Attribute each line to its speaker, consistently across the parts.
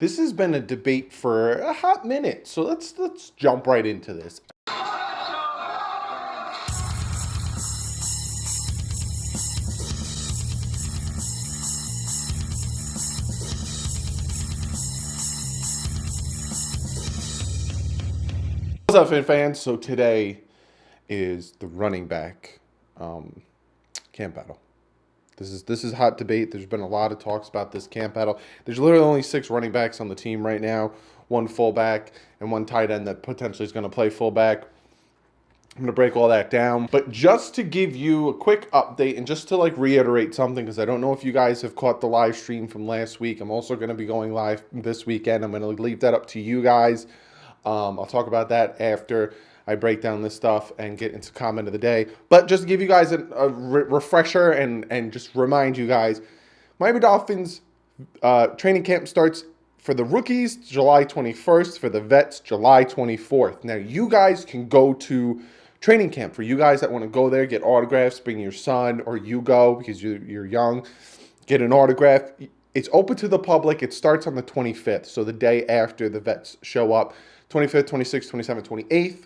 Speaker 1: This has been a debate for a hot minute, so let's jump right into this. What's up, fans? So today is the running back camp battle. This is hot debate. There's been a lot of talks about this camp battle. There's literally only 6 running backs on the team right now, 1 fullback and 1 tight end that potentially is going to play fullback. I'm going to break all that down. But just to give you a quick update and just to reiterate something, because I don't know if you guys have caught the live stream from last week. I'm also going to be going live this weekend. I'm going to leave that up to you guys. I'll talk about that after I break down this stuff and get into comment of the day. But just to give you guys a refresher and just remind you guys, Miami Dolphins training camp starts for the rookies July 21st, for the vets July 24th. Now, you guys can go to training camp. For you guys that want to go there, get autographs, bring your son, or you go because you're young, get an autograph. It's open to the public. It starts on the 25th, so the day after the vets show up. 25th, 26th, 27th, 28th,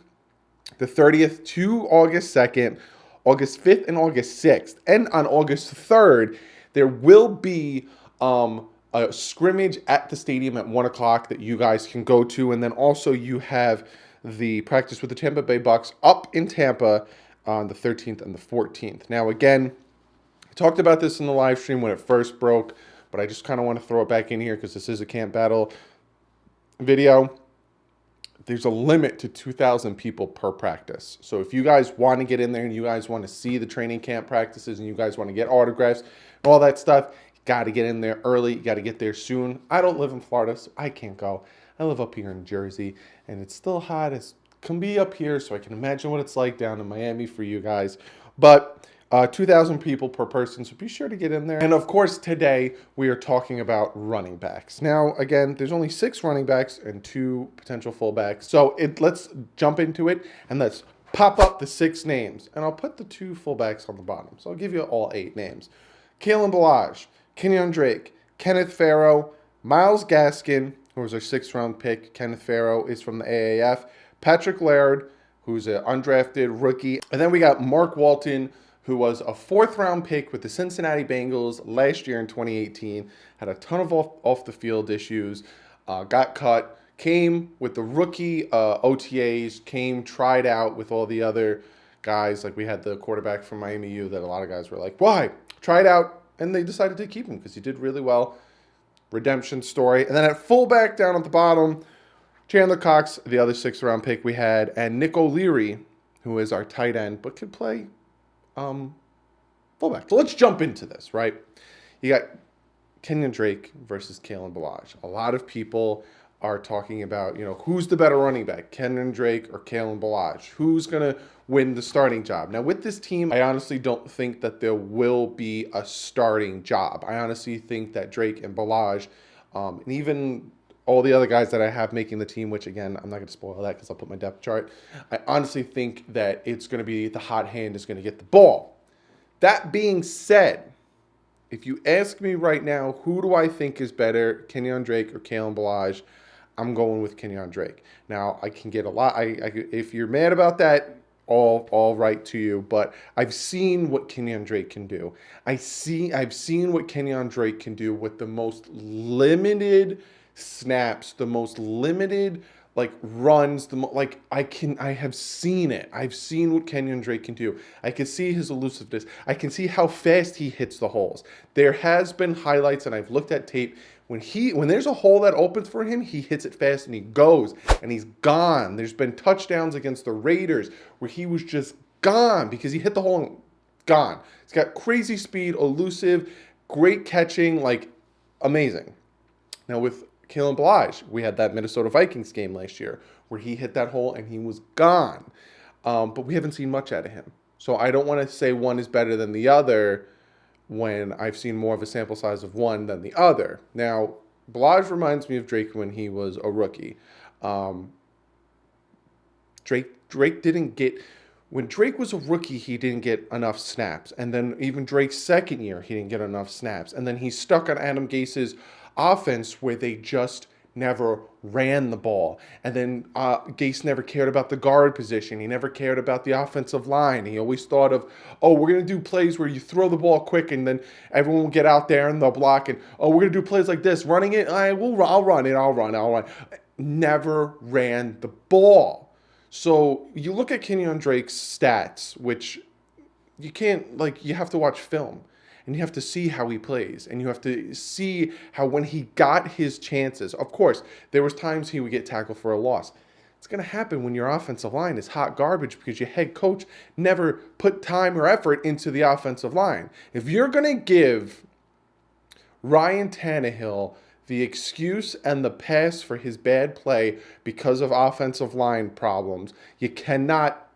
Speaker 1: the 30th to August 2nd, August 5th, and August 6th. And on August 3rd, there will be a scrimmage at the stadium at 1 o'clock that you guys can go to. And then also you have the practice with the Tampa Bay Bucks up in Tampa on the 13th and the 14th. Now, again, I talked about this in the live stream when it first broke, but I just kind of want to throw it back in here because this is a camp battle video. There's a limit to 2,000 people per practice. So if you guys want to get in there and you guys want to see the training camp practices and you guys want to get autographs and all that stuff, you got to get in there early. You got to get there soon. I don't live in Florida, so I can't go. I live up here in Jersey, and it's still hot as can be up here, so I can imagine what it's like down in Miami for you guys. But 2,000 people per person, so be sure to get in there. And of course, today we are talking about running backs. Now, again, there's only 6 running backs and 2 potential fullbacks. So let's jump into it and let's pop up the 6 names. And I'll put the 2 fullbacks on the bottom. So I'll give you all 8 names. Kalen, Ballage, Kenyan Drake, Kenneth Farrow, Myles Gaskin, who was our 6th round pick. Kenneth Farrow is from the AAF. Patrick Laird, who's an undrafted rookie. And then we got Mark Walton, who was a 4th round pick with the Cincinnati Bengals last year in 2018, had a ton of off-the-field issues, got cut, came with the rookie OTAs, tried out with all the other guys. Like we had the quarterback from Miami U that a lot of guys were like, why? Tried out, and they decided to keep him because he did really well. Redemption story. And then at fullback down at the bottom, Chandler Cox, the other 6th round pick we had, and Nick O'Leary, who is our tight end, but could play fullback. So let's jump into this, right? You got Kenyan Drake versus Kalen Ballage. A lot of people are talking about, who's the better running back, Kenyan Drake or Kalen Ballage? Who's going to win the starting job? Now, with this team, I honestly don't think that there will be a starting job. I honestly think that Drake and Ballage, and even all the other guys that I have making the team, which again, I'm not going to spoil that because I'll put my depth chart. I honestly think that it's going to be the hot hand is going to get the ball. That being said, if you ask me right now, who do I think is better, Kenyan Drake or Kalen Ballage? I'm going with Kenyan Drake. Now, I can get a lot. If you're mad about that, all right to you. But I've seen what Kenyan Drake can do. I've seen what Kenyan Drake can do with the most limited snaps, the most limited runs, I have seen it. I've seen what Kenyan Drake can do. I can see his elusiveness. I can see how fast he hits the holes. There has been highlights, and I've looked at tape. When there's a hole that opens for him, he hits it fast and he goes and he's gone. There's been touchdowns against the Raiders where he was just gone because he hit the hole and gone. He's got crazy speed, elusive, great catching, amazing. Now with Kalen Ballage, we had that Minnesota Vikings game last year where he hit that hole and he was gone. But we haven't seen much out of him. So I don't want to say one is better than the other when I've seen more of a sample size of one than the other. Now, Ballage reminds me of Drake when he was a rookie. Drake didn't get... When Drake was a rookie, he didn't get enough snaps. And then even Drake's second year, he didn't get enough snaps. And then he's stuck on Adam Gase's offense where they just never ran the ball. And then Gase never cared about the guard position. He never cared about the offensive line. He always thought of, oh, we're going to do plays where you throw the ball quick and then everyone will get out there and they'll block. And, oh, we're going to do plays like this. Running it, I'll run it. I'll run. Never ran the ball. So you look at Kenyan Drake's stats, which you can't, you have to watch film. And you have to see how he plays. And you have to see how when he got his chances, of course, there was times he would get tackled for a loss. It's going to happen when your offensive line is hot garbage because your head coach never put time or effort into the offensive line. If you're going to give Ryan Tannehill the excuse and the pass for his bad play because of offensive line problems, you cannot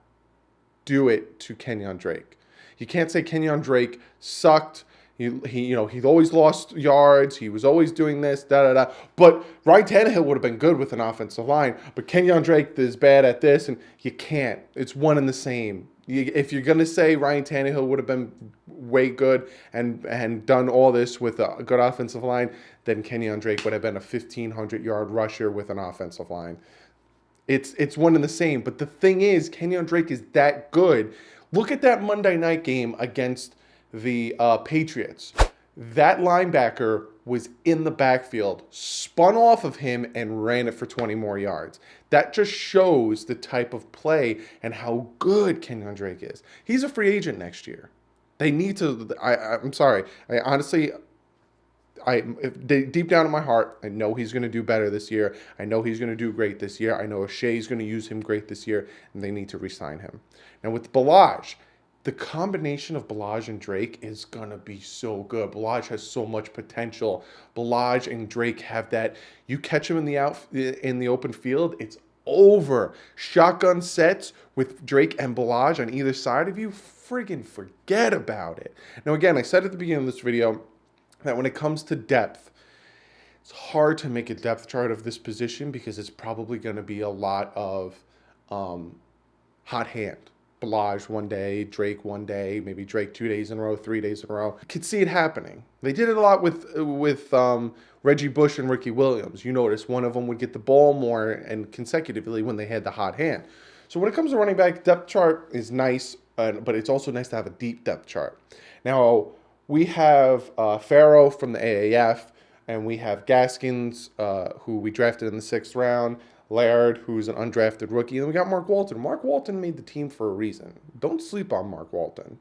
Speaker 1: do it to Kenyan Drake. You can't say Kenyan Drake sucked. He always lost yards. He was always doing this, But Ryan Tannehill would have been good with an offensive line. But Kenyan Drake is bad at this, and you can't. It's one and the same. If you're going to say Ryan Tannehill would have been way good and done all this with a good offensive line, then Kenyan Drake would have been a 1,500-yard rusher with an offensive line. It's one and the same. But the thing is, Kenyan Drake is that good. Look at that Monday night game against the Patriots. That linebacker was in the backfield, spun off of him, and ran it for 20 more yards. That just shows the type of play and how good Kenyan Drake is. He's a free agent next year. They need to. I'm sorry. Deep down in my heart, I know he's going to do better this year. I know he's going to do great this year. I know O'Shea's going to use him great this year, and they need to re-sign him. Now with Ballage, the combination of Ballage and Drake is going to be so good. Ballage has so much potential. Ballage and Drake have that. You catch him in the open field, it's over. Shotgun sets with Drake and Ballage on either side of you, friggin' forget about it. Now again, I said at the beginning of this video that when it comes to depth, it's hard to make a depth chart of this position because it's probably going to be a lot of hot hand. Ballage one day, Drake one day, maybe Drake 2 days in a row, 3 days in a row. You could see it happening. They did it a lot with Reggie Bush and Ricky Williams. You notice one of them would get the ball more and consecutively when they had the hot hand. So when it comes to running back, depth chart is nice, but it's also nice to have a deep depth chart. Now, we have Farrow from the AAF, and we have Gaskins, who we drafted in the 6th round, Laird, who's an undrafted rookie, and we got Mark Walton. Mark Walton made the team for a reason. Don't sleep on Mark Walton,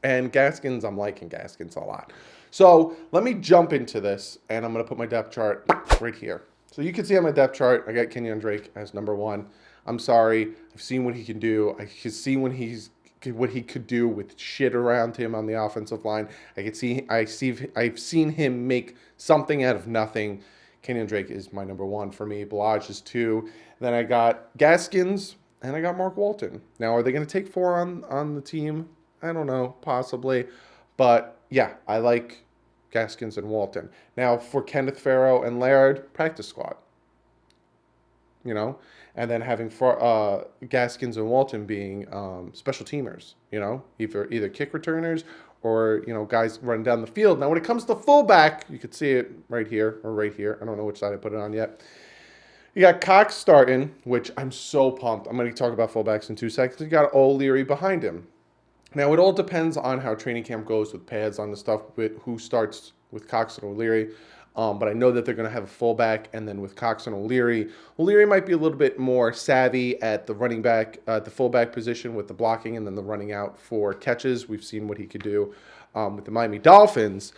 Speaker 1: And Gaskins, I'm liking Gaskins a lot. So let me jump into this, and I'm going to put my depth chart right here. So you can see on my depth chart, I got Kenyan Drake as number 1. I'm sorry. I've seen what he can do. I can see what he could do with shit around him on the offensive line. I've seen him make something out of nothing. Kenyan Drake is my number 1 for me. Ballage is 2. Then I got Gaskins and I got Mark Walton. Now, are they going to take 4 on the team? I don't know, possibly. But yeah, I like Gaskins and Walton. Now, for Kenneth Farrow and Laird, practice squad. And then having Gaskins and Walton being special teamers, either kick returners or, guys running down the field. Now, when it comes to fullback, you could see it right here or right here. I don't know which side I put it on yet. You got Cox starting, which I'm so pumped. I'm going to talk about fullbacks in 2 seconds. You got O'Leary behind him. Now, it all depends on how training camp goes with pads on the stuff, with who starts with Cox and O'Leary. But I know that they're going to have a fullback, and then with Cox and O'Leary might be a little bit more savvy at the running back, the fullback position with the blocking and then the running out for catches. We've seen what he could do with the Miami Dolphins.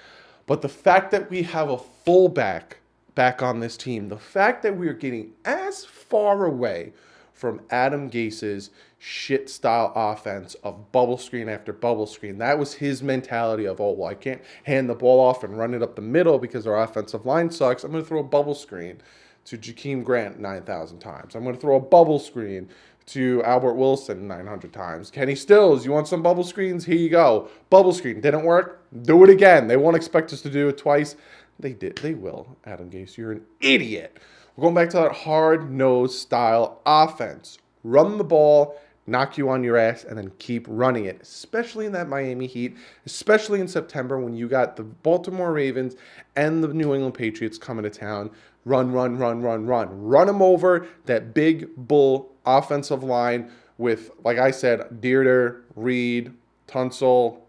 Speaker 1: But the fact that we have a fullback back on this team, the fact that we are getting as far away from Adam Gase's shit-style offense of bubble screen after bubble screen. That was his mentality of, I can't hand the ball off and run it up the middle because our offensive line sucks. I'm going to throw a bubble screen to Jakeem Grant 9,000 times. I'm going to throw a bubble screen to Albert Wilson 900 times. Kenny Stills, you want some bubble screens? Here you go. Bubble screen. Didn't work? Do it again. They won't expect us to do it twice. They did. They will, Adam Gase. You're an idiot. We're going back to that hard-nosed style offense. Run the ball, knock you on your ass, and then keep running it, especially in that Miami Heat, especially in September when you got the Baltimore Ravens and the New England Patriots coming to town. Run, run, run, run, run. Run them over, that big bull offensive line with, like I said, Dierter, Reed, Tunsil,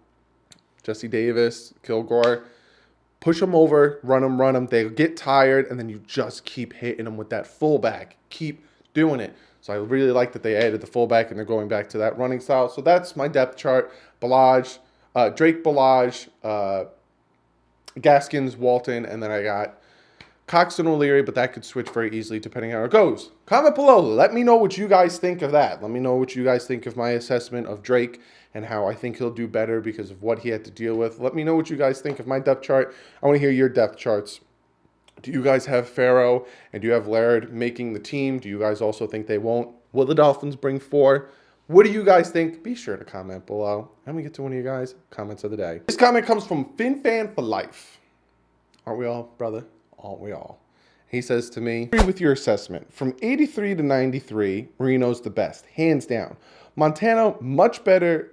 Speaker 1: Jesse Davis, Kilgore. Push them over, run them. They get tired, and then you just keep hitting them with that fullback. Keep doing it. So I really like that they added the fullback, and they're going back to that running style. So that's my depth chart. Ballage, Drake, Ballage, Gaskins, Walton, and then I got Cox and O'Leary, but that could switch very easily depending on how it goes. Comment below. Let me know what you guys think of that. Let me know what you guys think of my assessment of Drake and how I think he'll do better because of what he had to deal with. Let me know what you guys think of my depth chart. I want to hear your depth charts. Do you guys have Farrow and do you have Laird making the team? Do you guys also think they won't? Will the Dolphins bring 4? What do you guys think? Be sure to comment below. And we get to one of you guys' comments of the day. This comment comes from FinFan for Life. Aren't we all, brother? Aren't we all? He says to me, agree with your assessment. From 83 to 93, Marino's the best, hands down. Montana, much better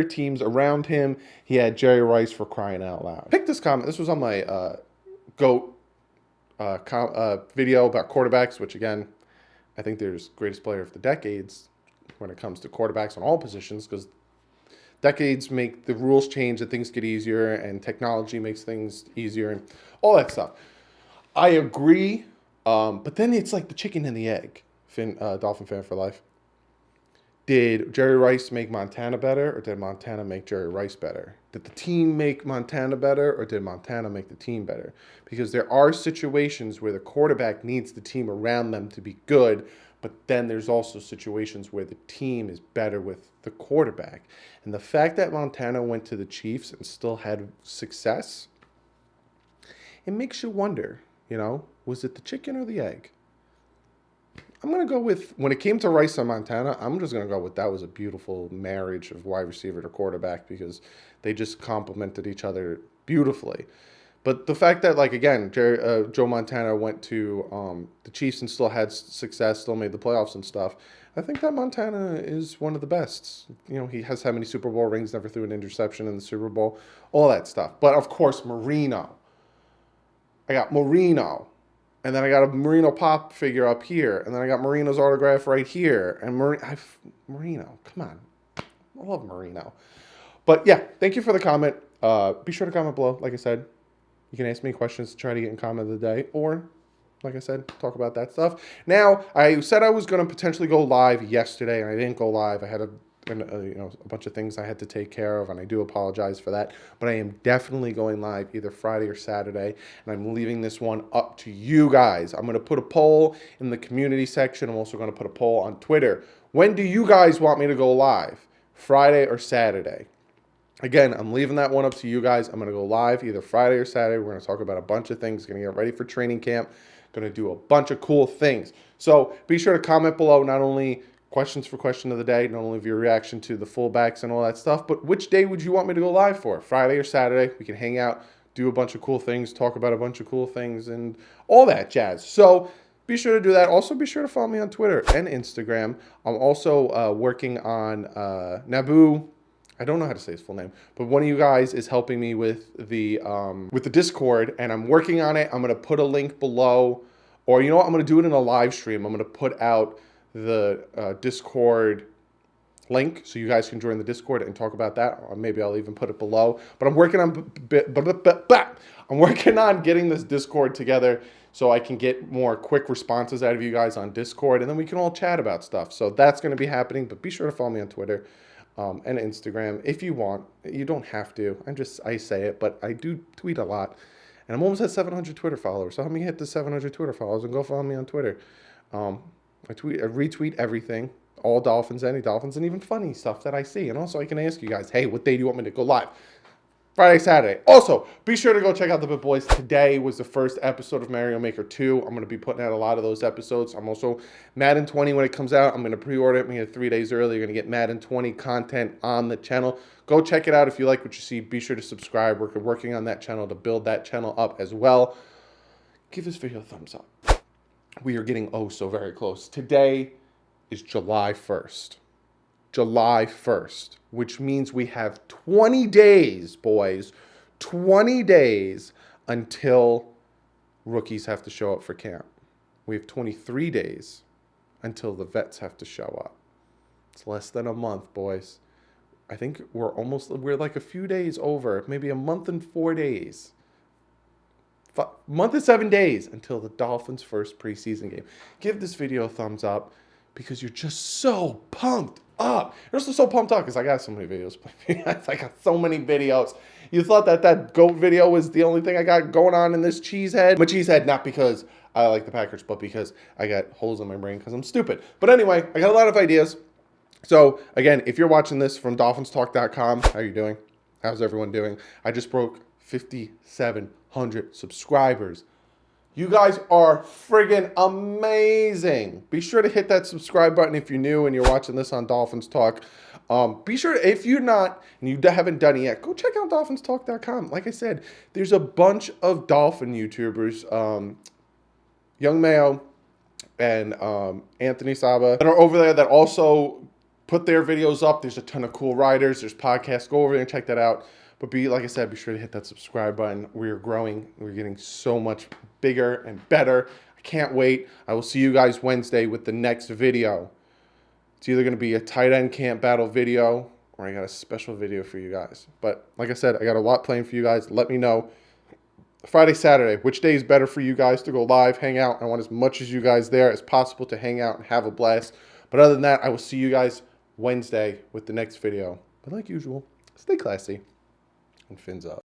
Speaker 1: teams around him. He had Jerry Rice for crying out loud. Pick this comment. This was on my GOAT video about quarterbacks, which again, I think there's greatest player of the decades when it comes to quarterbacks on all positions because decades make the rules change and things get easier and technology makes things easier and all that stuff. I agree, but then it's like the chicken and the egg. Dolphin fan for life. Did Jerry Rice make Montana better or did Montana make Jerry Rice better? Did the team make Montana better or did Montana make the team better? Because there are situations where the quarterback needs the team around them to be good, but then there's also situations where the team is better with the quarterback. And the fact that Montana went to the Chiefs and still had success, it makes you wonder, was it the chicken or the egg? I'm going to go with, when it came to Rice and Montana, I'm just going to go with that was a beautiful marriage of wide receiver to quarterback because they just complemented each other beautifully. But the fact that, again, Joe Montana went to the Chiefs and still had success, still made the playoffs and stuff, I think that Montana is one of the best. He has how many Super Bowl rings, never threw an interception in the Super Bowl, all that stuff. But, of course, Marino. I got Marino. And then I got a Marino pop figure up here. And then I got Marino's autograph right here. And Marino, come on. I love Marino. But, yeah, thank you for the comment. Be sure to comment below. Like I said, you can ask me questions to try to get in comment of the day. Or, like I said, talk about that stuff. Now, I said I was going to potentially go live yesterday, and I didn't go live. I had a bunch of things I had to take care of, and I do apologize for that. But I am definitely going live either Friday or Saturday, and I'm leaving this one up to you guys. I'm going to put a poll in the community section. I'm also going to put a poll on Twitter. When do you guys want me to go live? Friday or Saturday? Again, I'm leaving that one up to you guys. I'm going to go live either Friday or Saturday. We're going to talk about a bunch of things. Going to get ready for training camp. Going to do a bunch of cool things. So be sure to comment below not only questions for question of the day, not only of your reaction to the fullbacks and all that stuff, but which day would you want me to go live for? Friday or Saturday? We can hang out, do a bunch of cool things, talk about a bunch of cool things, and all that jazz. So be sure to do that. Also, be sure to follow me on Twitter and Instagram. I'm also working on Naboo. I don't know how to say his full name, but one of you guys is helping me with the Discord, and I'm working on it. I'm going to put a link below, or you know what? I'm going to do it in a live stream. I'm going to put out the Discord link so you guys can join the Discord and talk about that. Or maybe I'll even put it below. But I'm working on getting this Discord together so I can get more quick responses out of you guys on Discord, and then we can all chat about stuff. So that's going to be happening. But be sure to follow me on Twitter and Instagram if you want. You don't have to. I say it, but I do tweet a lot, and I'm almost at 700 Twitter followers. So help me hit the 700 Twitter followers and go follow me on Twitter. I retweet everything, all Dolphins, any Dolphins, and even funny stuff that I see. And also I can ask you guys, hey, what day do you want me to go live? Friday, Saturday. Also, be sure to go check out the Bit Boys. Today was the first episode of Mario Maker 2. I'm going to be putting out a lot of those episodes. I'm also Madden 20 when it comes out. I'm going to pre-order it. I'm going to get 3 days early. You're going to get Madden 20 content on the channel. Go check it out if you like what you see. Be sure to subscribe. We're working on that channel to build that channel up as well. Give this video a thumbs up. We are getting so very close. Today is July 1st. July 1st, which means we have 20 days, boys, 20 days until rookies have to show up for camp. We have 23 days until the vets have to show up. It's less than a month, boys. I think we're like a few days over, maybe a month and 4 days. Month and 7 days until the Dolphins' first preseason game. Give this video a thumbs up because you're just so pumped up. You're also so pumped up because I got so many videos. I got so many videos. You thought that GOAT video was the only thing I got going on in this cheesehead? I'm a cheesehead not because I like the Packers, but because I got holes in my brain because I'm stupid. But anyway, I got a lot of ideas. So, again, if you're watching this from DolphinsTalk.com, how are you doing? How's everyone doing? I just broke 5,700 subscribers. You guys are friggin' amazing. Be sure to hit that subscribe button if you're new and you're watching this on Dolphins Talk. Be sure, if you're not, and you haven't done it yet, go check out DolphinsTalk.com. Like I said, there's a bunch of Dolphin YouTubers, Young Mayo and Anthony Saba, that are over there that also put their videos up. There's a ton of cool writers. There's podcasts. Go over there and check that out. But like I said, be sure to hit that subscribe button. We're growing. We're getting so much bigger and better. I can't wait. I will see you guys Wednesday with the next video. It's either going to be a tight end camp battle video or I got a special video for you guys. But like I said, I got a lot planned for you guys. Let me know. Friday, Saturday, which day is better for you guys to go live, hang out. I want as much as you guys there as possible to hang out and have a blast. But other than that, I will see you guys Wednesday with the next video. But like usual, stay classy and fins up.